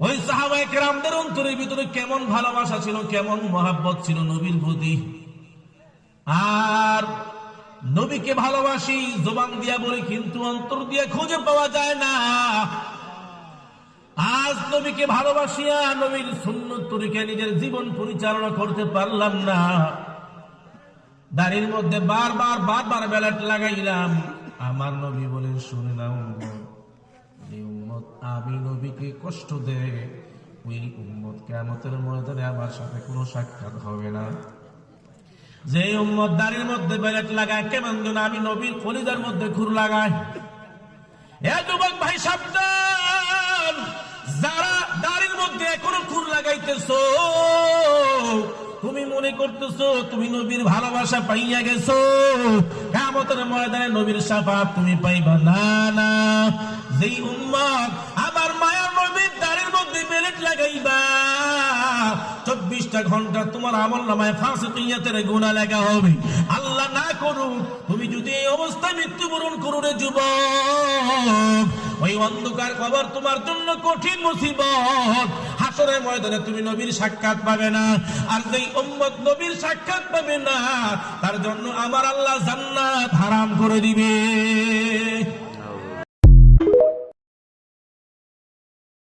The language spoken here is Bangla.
ওই সাহাবায়ে কেরামদের অন্তরের ভিতরে কেমন ভালোবাসা ছিল, কেমন মহাব্বত ছিল নবীর প্রতি। আর নবীকে ভালোবাসি জবান দিয়া বলি, কিন্তু অন্তর দিয়ে খুঁজে পাওয়া যায় না। আজ নবীকে ভালোবাসিয়া নবীর সুন্নত তরিকায় নিজের জীবন পরিচালনা করতে পারলাম না। দাড়ির মধ্যে বারবার বেলাট লাগাইলাম। আমার নবী বলেন, শুনে নাও, যে উম্মত আমি নবীকে কষ্ট দেয়, ওই উম্মত কিয়ামতের ময়দানে আমার সাথে কোনো সাক্ষাৎ হবে না। যে উম্মত দাড়ির মধ্যে বেলাট লাগায়, কেমন যেন আমি নবীর কলিজার মধ্যে খুর লাগায়। এ যুবক ভাই সাবধান, যারা দাড়ির মধ্যে এখনো খুর লাগাইতেছো, তুমি মনে করতেছো তুমি নবীর ভালোবাসা পাইয়া গেছো, কিয়ামতের ময়দানে নবীর শাফাআত তুমি পাইবা না। না, যেই উম্মত আমার মায়ার নবীর দাড়ির মধ্যে বেলেট লাগাইবা, 24টা ঘন্টা তোমার আমলনামায় ফাসিকিয়াতের গুনাহ লেখা হবে। আল্লাহ না করুক তুমি যদি এই অবস্থায় মৃত্যুবরণ করো রে যুবক, ওই অন্ধকার কবর তোমার জন্য কঠিন মুসিবত। হাসরের ময়দানে তুমি নবীর সাক্ষাৎ পাবে না। আর যেই উম্মত নবীর সাক্ষাৎ পাবে না, তার জন্য আমার আল্লাহ জান্নাত হারাম করে দিবে।